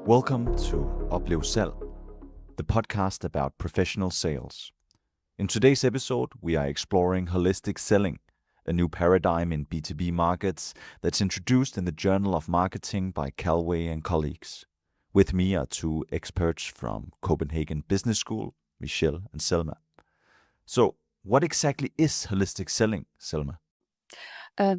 Welcome to Oplev Salg, the podcast about professional sales. In today's episode, we are exploring holistic selling, a new paradigm in B2B markets that's introduced in the Journal of Marketing by Kalwey and colleagues. With me are two experts from Copenhagen Business School, Michel and Selma. So, what exactly is holistic selling, Selma?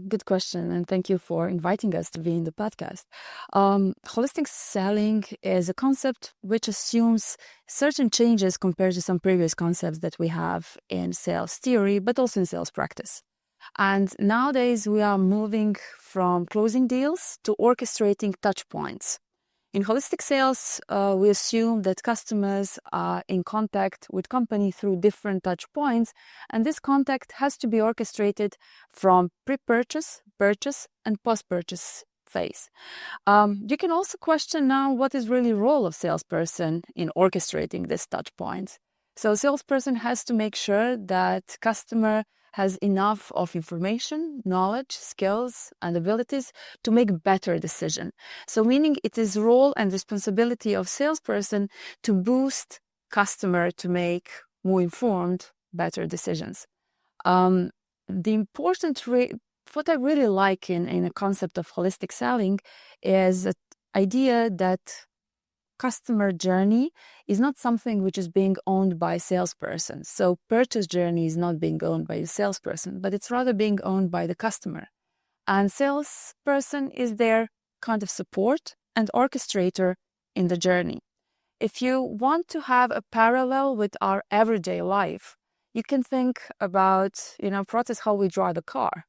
Good question, and thank you for inviting us to be in the podcast. Holistic selling is a concept which assumes certain changes compared to some previous concepts that we have in sales theory, but also in sales practice. And nowadays, we are moving from closing deals to orchestrating touchpoints. In holistic sales, we assume that customers are in contact with company through different touch points, and this contact has to be orchestrated from pre-purchase, purchase, and post-purchase phase. You can also question now what is really the role of salesperson in orchestrating these touch points. So salesperson has to make sure that customer has enough of information, knowledge, skills, and abilities to make better decision. So meaning it is role and responsibility of salesperson to boost customer to make more informed, better decisions. The important, what I really like in a concept of holistic selling is the idea that customer journey is not something which is being owned by a salesperson. So purchase journey is not being owned by a salesperson, but it's rather being owned by the customer. And salesperson is their kind of support and orchestrator in the journey. If you want to have a parallel with our everyday life, you can think about, process how we drive a car.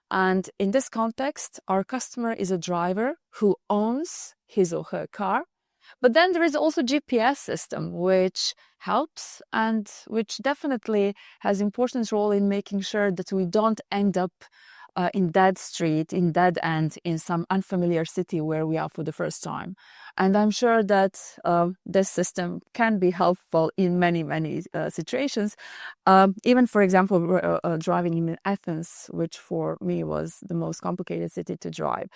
And in this context, our customer is a driver who owns his or her car. But then there is also GPS system, which helps and which definitely has important role in making sure that we don't end up in dead street, in dead end, in some unfamiliar city where we are for the first time. And I'm sure that this system can be helpful in many, many situations. Even, for example, driving in Athens, which for me was the most complicated city to drive.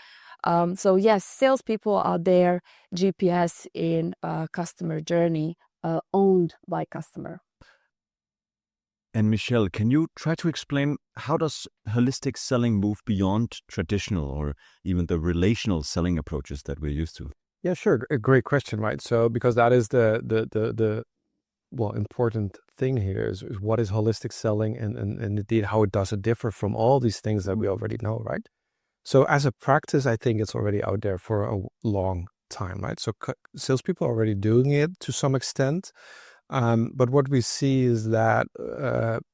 So yes, salespeople are their GPS in customer journey, owned by customer. And Michel, can you try to explain how does holistic selling move beyond traditional or even the relational selling approaches that we're used to? Yeah, sure. A great question, right? So because that is the important thing here is what is holistic selling and indeed how does it differ from all these things that we already know, right? So as a practice, I think it's already out there for a long time, right? So salespeople are already doing it to some extent. But what we see is that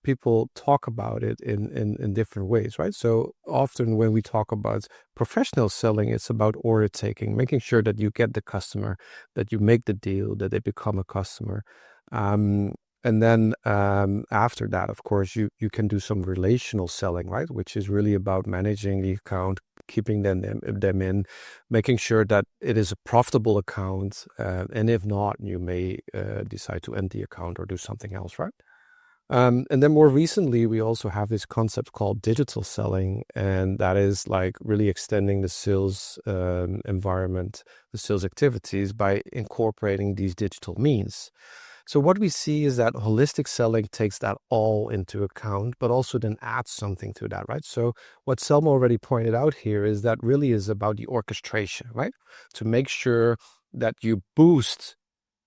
people talk about it in different ways, right? So often when we talk about professional selling, it's about order taking, making sure that you get the customer, that you make the deal, that they become a customer. And then after that, of course, you can do some relational selling, right? Which is really about managing the account, keeping them in, making sure that it is a profitable account. And if not, you may decide to end the account or do something else, right? And then more recently, we also have this concept called digital selling. And that is like really extending the sales environment, the sales activities by incorporating these digital means. So what we see is that holistic selling takes that all into account, but also then adds something to that, right? So what Selma already pointed out here is that really is about the orchestration, right? To make sure that you boost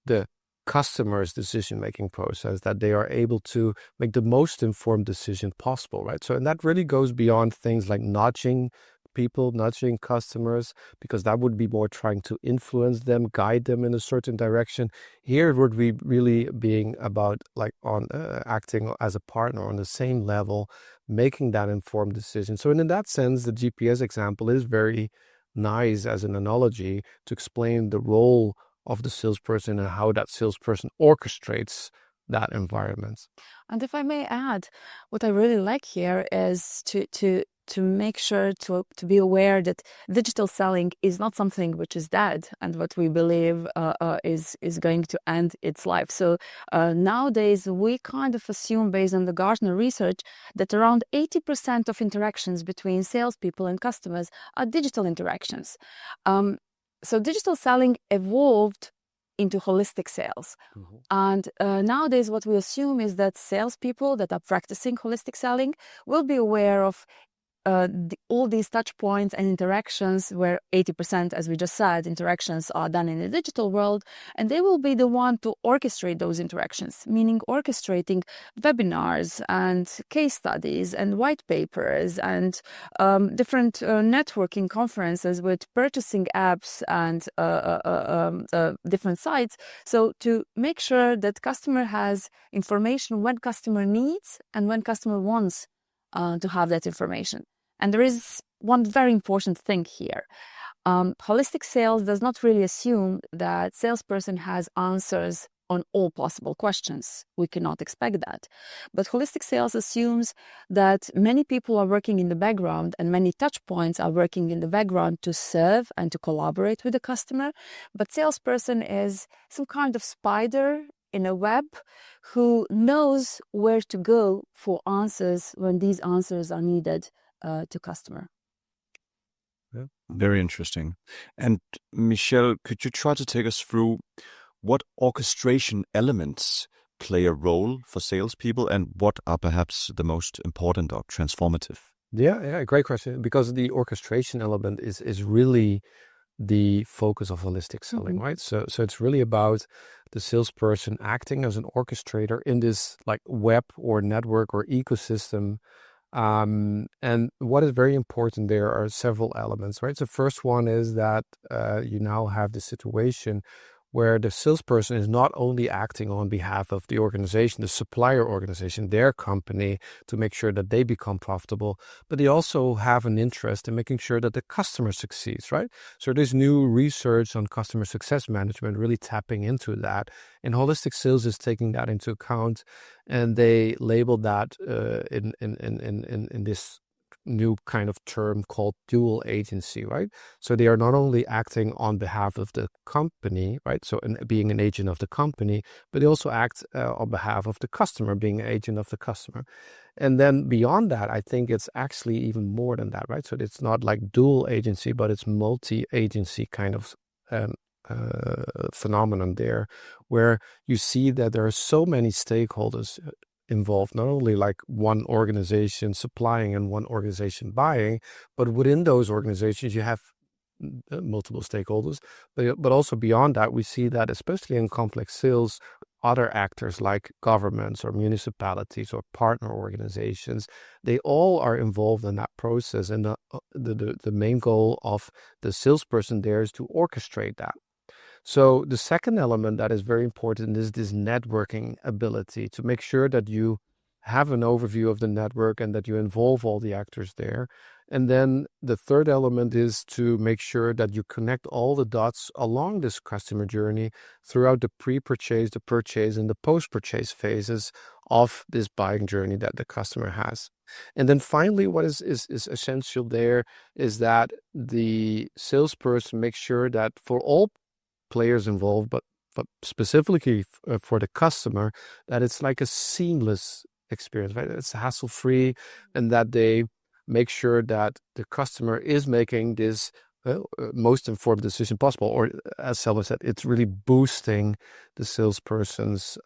the customer's decision-making process, that they are able to make the most informed decision possible, right? So, and that really goes beyond things like nudging people, nudging customers, because that would be more trying to influence them, guide them in a certain direction. Here it would be really being about like on acting as a partner on the same level, making that informed decision. So in that sense, the GPS example is very nice as an analogy to explain the role of the salesperson and how that salesperson orchestrates that environment. And if I may add, what I really like here is to make sure to be aware that digital selling is not something which is dead and what we believe is going to end its life. So nowadays we kind of assume, based on the Gartner research, that around 80% of interactions between salespeople and customers are digital interactions. So digital selling evolved into holistic sales. And nowadays, what we assume is that salespeople that are practicing holistic selling will be aware of all these touch points and interactions, where 80%, as we just said, interactions are done in the digital world, and they will be the one to orchestrate those interactions, meaning orchestrating webinars and case studies and white papers and different networking conferences with purchasing apps and different sites. So to make sure that customer has information when customer needs and when customer wants to have that information. And there is one very important thing here. Holistic sales does not really assume that salesperson has answers on all possible questions. We cannot expect that. But holistic sales assumes that many people are working in the background and many touch points are working in the background to serve and to collaborate with the customer. But salesperson is some kind of spider in a web who knows where to go for answers when these answers are needed to customer. Yeah. Very interesting. And Michel, could you try to take us through what orchestration elements play a role for salespeople and what are perhaps the most important or transformative? Yeah, great question. Because the orchestration element is really the focus of holistic selling, right? So it's really about the salesperson acting as an orchestrator in this like web or network or ecosystem. And what is very important there are several elements, right? The first one is that you now have the situation where the salesperson is not only acting on behalf of the organization, the supplier organization, their company, to make sure that they become profitable, but they also have an interest in making sure that the customer succeeds, right? So there's new research on customer success management really tapping into that. And holistic sales is taking that into account, and they label that in this new kind of term called dual agency, right? So they are not only acting on behalf of the company, right? So being an agent of the company, but they also act on behalf of the customer, being an agent of the customer. And then beyond that, I think it's actually even more than that, right? So it's not like dual agency, but it's multi-agency kind of phenomenon there, where you see that there are so many stakeholders involved, not only like one organization supplying and one organization buying, but within those organizations you have multiple stakeholders. But also beyond that, we see that especially in complex sales, other actors like governments or municipalities or partner organizations, they all are involved in that process. And the main goal of the salesperson there is to orchestrate that. So the second element that is very important is this networking ability to make sure that you have an overview of the network and that you involve all the actors there. And then the third element is to make sure that you connect all the dots along this customer journey throughout the pre-purchase, the purchase, and the post-purchase phases of this buying journey that the customer has. And then finally, what is essential there is that the salesperson makes sure that for all players involved, but specifically for the customer, that it's like a seamless experience, right? It's hassle-free, and that they make sure that the customer is making this most informed decision possible. Or as Selma said, it's really boosting the salesperson's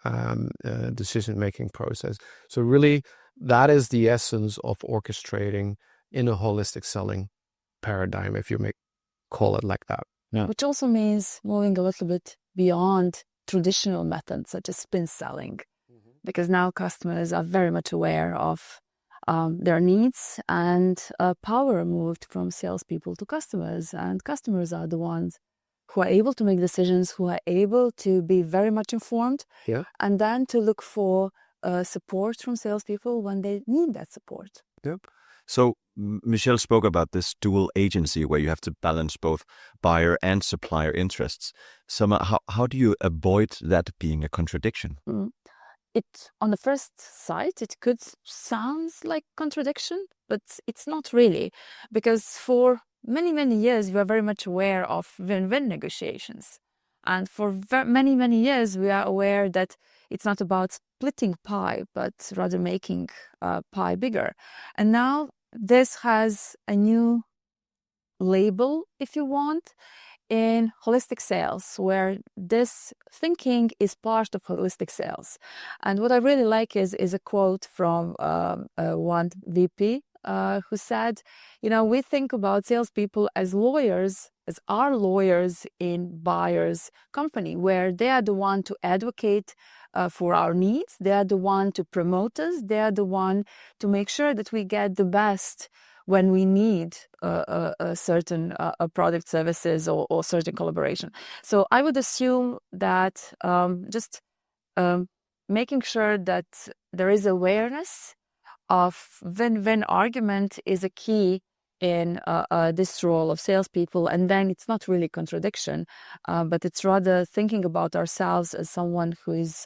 decision-making process. So really, that is the essence of orchestrating in a holistic selling paradigm, if you may call it like that. Yeah. Which also means moving a little bit beyond traditional methods such as spin selling, because now customers are very much aware of their needs, and power moved from salespeople to customers, and customers are the ones who are able to make decisions, who are able to be very much informed, and then to look for support from salespeople when they need that support. Yep. So Michel spoke about this dual agency where you have to balance both buyer and supplier interests. Selma, how do you avoid that being a contradiction? It, on the first sight, it could sound like contradiction, but it's not really, because for many, many years, we are very much aware of win-win negotiations. And for many, many years, we are aware that it's not about splitting pie, but rather making pie bigger. And now this has a new label, if you want. in holistic sales, where this thinking is part of holistic sales. And what I really like is a quote from one VP who said, we think about salespeople as lawyers, as our lawyers in buyer's company, where they are the one to advocate for our needs. They are the one to promote us. They are the one to make sure that we get the best when we need a certain product, services, or certain collaboration. So I would assume that just making sure that there is awareness of win-win argument is a key in this role of salespeople. And then it's not really contradiction, but it's rather thinking about ourselves as someone who is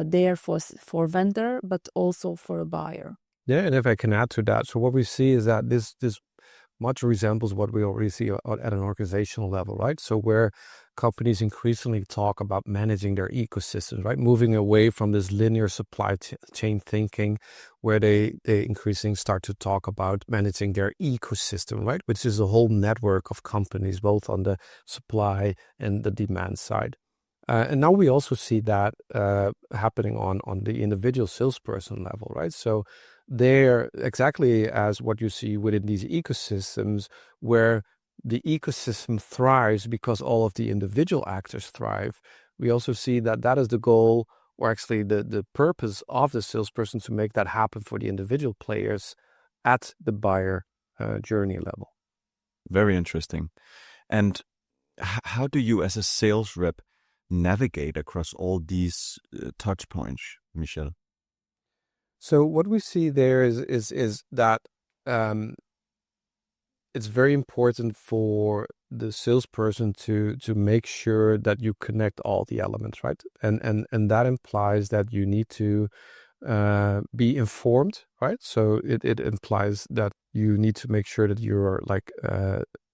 there for vendor, but also for a buyer. Yeah, and if I can add to that, so what we see is that this much resembles what we already see at an organizational level, right? So where companies increasingly talk about managing their ecosystems, right? Moving away from this linear supply chain thinking, where they increasingly start to talk about managing their ecosystem, right? Which is a whole network of companies, both on the supply and the demand side. And now we also see that happening on the individual salesperson level, right? So they're exactly as what you see within these ecosystems, where the ecosystem thrives because all of the individual actors thrive. We also see that that is the goal, or actually the purpose of the salesperson, to make that happen for the individual players at the buyer journey level. Very interesting. And how do you, as a sales rep, navigate across all these touch points, Michel? So what we see there is that it's very important for the salesperson to make sure that you connect all the elements, right? And that implies that you need to be informed, right? So it implies that you need to make sure that you're like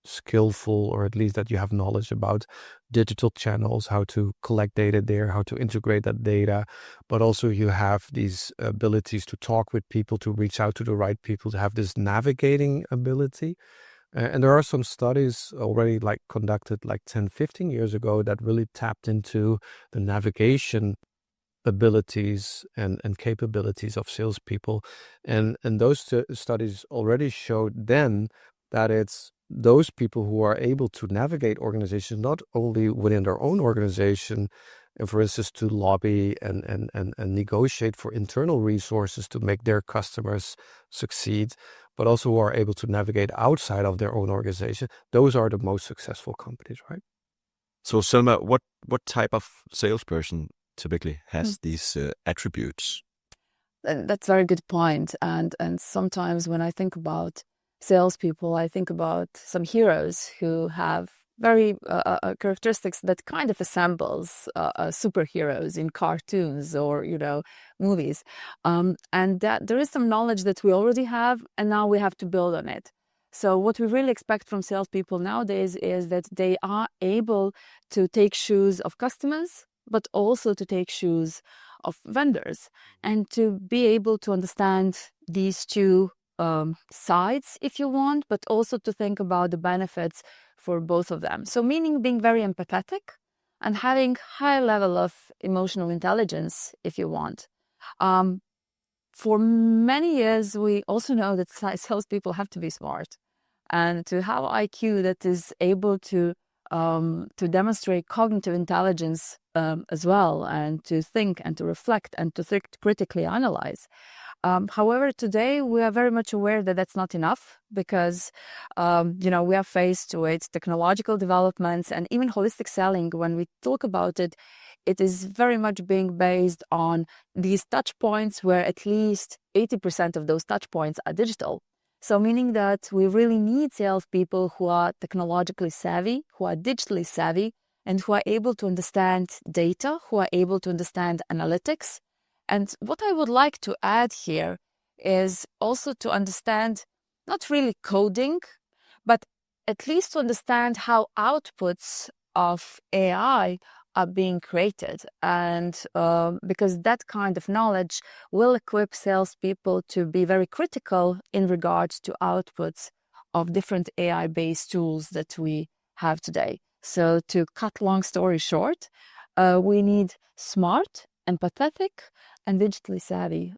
skillful, or at least that you have knowledge about digital channels, how to collect data there, how to integrate that data, but also you have these abilities to talk with people, to reach out to the right people, to have this navigating ability. And there are some studies already conducted 10, 15 years ago that really tapped into the navigation abilities and capabilities of salespeople. And those studies already showed then that it's those people who are able to navigate organizations, not only within their own organization, and for instance, to lobby and negotiate for internal resources to make their customers succeed, but also who are able to navigate outside of their own organization. Those are the most successful companies, right? So Selma, what type of salesperson typically has these attributes? That's a very good point. And sometimes when I think about salespeople, I think about some heroes who have very characteristics that kind of assembles superheroes in cartoons or movies, and that there is some knowledge that we already have, and now we have to build on it. So what we really expect from salespeople nowadays is that they are able to take shoes of customers, but also to take shoes of vendors, and to be able to understand these two sides, if you want, but also to think about the benefits for both of them. So meaning being very empathetic and having high level of emotional intelligence, if you want. For many years, we also know that salespeople have to be smart and to have IQ that is able to demonstrate cognitive intelligence as well, and to think and to reflect and to critically analyze. However, today we are very much aware that that's not enough, because we are faced with technological developments, and even holistic selling. When we talk about it, it is very much being based on these touch points, where at least 80% of those touch points are digital. So meaning that we really need salespeople who are technologically savvy, who are digitally savvy, and who are able to understand data, who are able to understand analytics. And what I would like to add here is also to understand not really coding, but at least to understand how outputs of AI are being created. And because that kind of knowledge will equip salespeople to be very critical in regards to outputs of different AI-based tools that we have today. So to cut long story short, we need smart, empathetic, and digitally savvy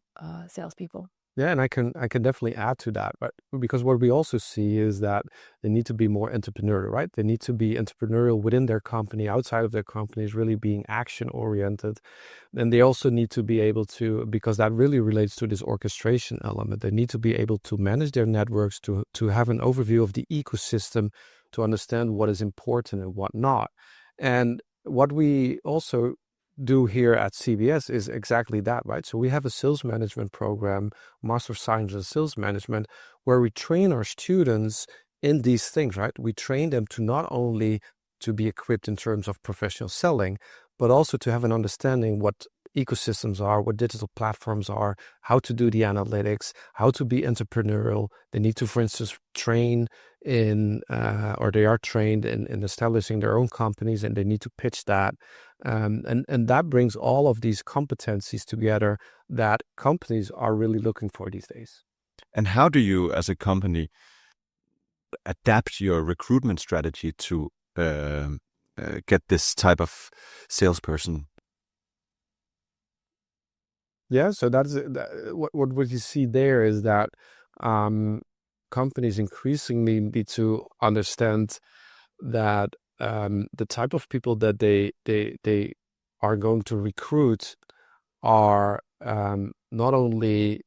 salespeople. Yeah, and I can definitely add to that, but because what we also see is that they need to be more entrepreneurial, right? They need to be entrepreneurial within their company, outside of their companies, really being action oriented. And they also need to be able to, because that really relates to this orchestration element, they need to be able to manage their networks, to have an overview of the ecosystem, to understand what is important and what not. And what we also do here at CBS is exactly that, right? So we have a sales management program, Master of Science in Sales Management, where we train our students in these things, right? We train them to not only to be equipped in terms of professional selling, but also to have an understanding what ecosystems are, what digital platforms are, how to do the analytics, how to be entrepreneurial. They need to, for instance, train in, or they are trained in establishing their own companies, and they need to pitch that. And that brings all of these competencies together that companies are really looking for these days. And how do you, as a company, adapt your recruitment strategy to get this type of salesperson? Yeah, so that's what you see there is that companies increasingly need to understand that the type of people that they are going to recruit are not only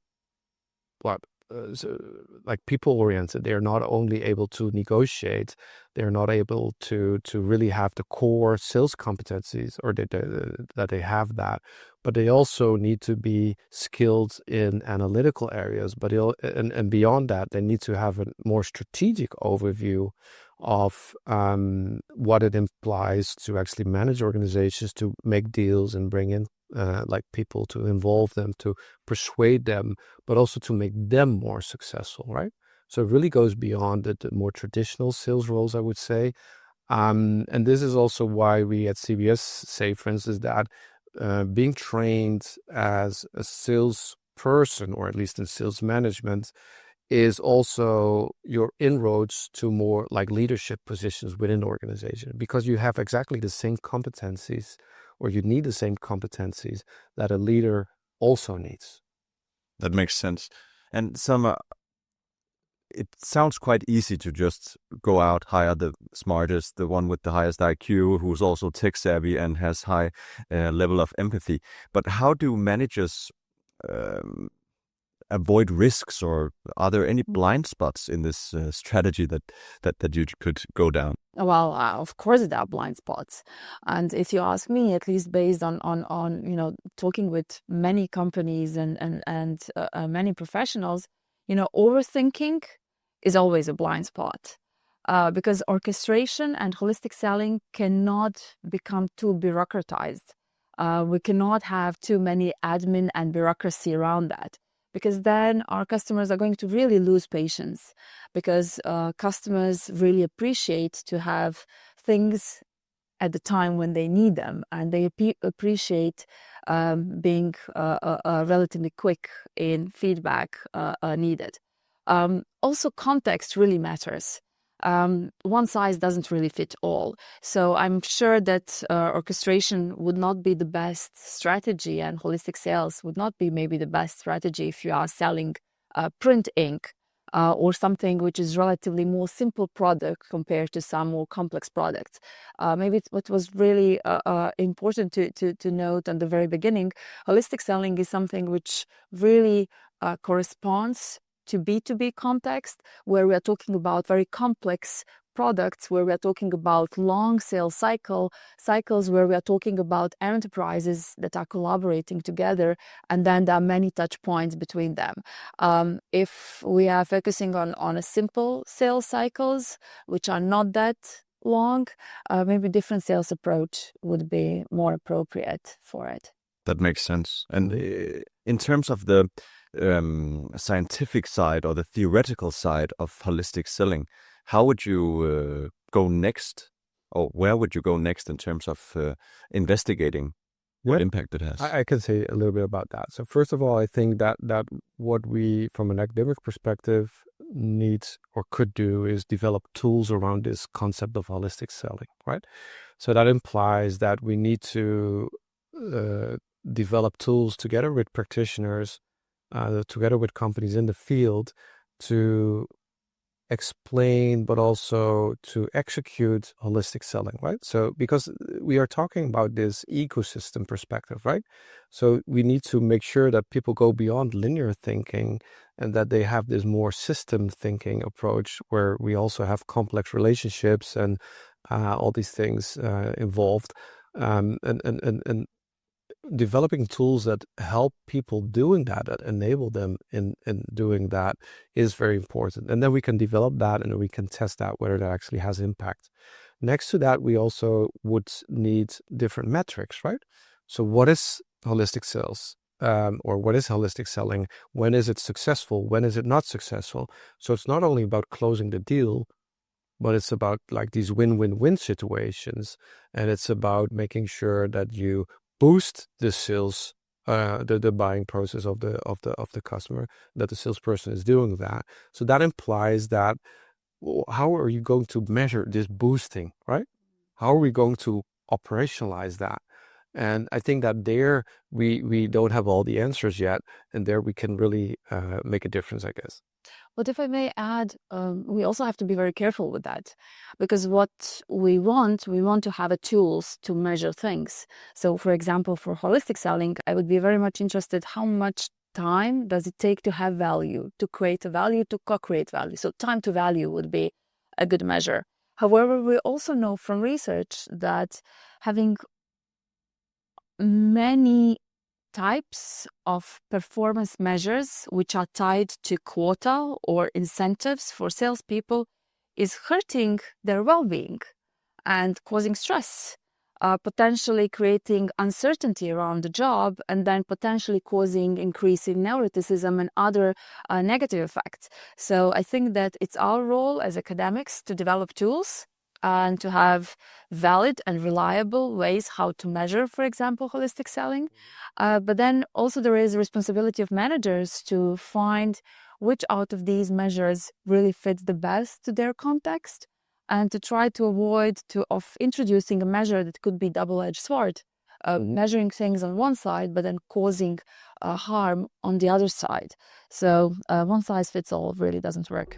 like people oriented. They're not only able to negotiate, they're not able to really have the core sales competencies, or that they have that, but they also need to be skilled in analytical areas. But and beyond that, they need to have a more strategic overview of what it implies to actually manage organizations, to make deals and bring in like people, to involve them, to persuade them, but also to make them more successful, right? So it really goes beyond the more traditional sales roles, I would say. And this is also why we at CBS say, for instance, that being trained as a salesperson, or at least in sales management, is also your inroads to more like leadership positions within the organization, because you have exactly the same competencies, or you need the same competencies that a leader also needs. That makes sense. And Selma, it sounds quite easy to just go out, hire the smartest, the one with the highest IQ, who's also tech savvy and has high level of empathy. But how do managers avoid risks, or are there any blind spots in this strategy that you could go down? Well, of course there are blind spots, and if you ask me, at least based on talking with many companies and many professionals, overthinking is always a blind spot, because orchestration and holistic selling cannot become too bureaucratized. We cannot have too many admin and bureaucracy around that, because then our customers are going to really lose patience, because customers really appreciate to have things at the time when they need them, and they appreciate being relatively quick in feedback needed. Also, context really matters. One size doesn't really fit all. So I'm sure that orchestration would not be the best strategy, and holistic sales would not be maybe the best strategy if you are selling print ink or something which is relatively more simple product compared to some more complex products. Maybe what was really important to note at the very beginning, holistic selling is something which really corresponds to B2B context, where we are talking about very complex products, where we are talking about long sales cycles, where we are talking about enterprises that are collaborating together, and then there are many touch points between them. If we are focusing on a simple sales cycles, which are not that long, maybe different sales approach would be more appropriate for it. That makes sense. And in terms of the scientific side, or the theoretical side of holistic selling, how would you go next, or where would you go next in terms of investigating what impact it has? I can say a little bit about that. So first of all, I think that what we, from an academic perspective, need or could do is develop tools around this concept of holistic selling, right? So that implies that we need to develop tools together with practitioners, together with companies in the field to explain, but also to execute holistic selling, right? So because we are talking about this ecosystem perspective, right? So we need to make sure that people go beyond linear thinking and that they have this more system thinking approach where we also have complex relationships and all these things involved, and developing tools that help people doing that enable them in doing that is very important. And then we can develop that and we can test out whether that actually has impact. Next to that, we also would need different metrics, right? So what is holistic sales? Or what is holistic selling? When is it successful? When is it not successful? So it's not only about closing the deal, but it's about like these win-win-win situations. And it's about making sure that you boost the sales, the buying process of the customer, that the salesperson is doing that. So that implies that how are you going to measure this boosting, right? How are we going to operationalize that? And I think that there we don't have all the answers yet, and there we can really make a difference, I guess. But if I may add, we also have to be very careful with that, because what we want to have tools to measure things. So, for example, for holistic selling, I would be very much interested how much time does it take to have value, to create a value, to co-create value. So time to value would be a good measure. However, we also know from research that having many types of performance measures which are tied to quota or incentives for salespeople is hurting their well-being and causing stress, potentially creating uncertainty around the job, and then potentially causing increasing neuroticism and other negative effects. So I think that it's our role as academics to develop tools and to have valid and reliable ways how to measure, for example, holistic selling. But then also there is a responsibility of managers to find which out of these measures really fits the best to their context, and to try to avoid of introducing a measure that could be double-edged sword, measuring things on one side, but then causing harm on the other side. So one size fits all really doesn't work.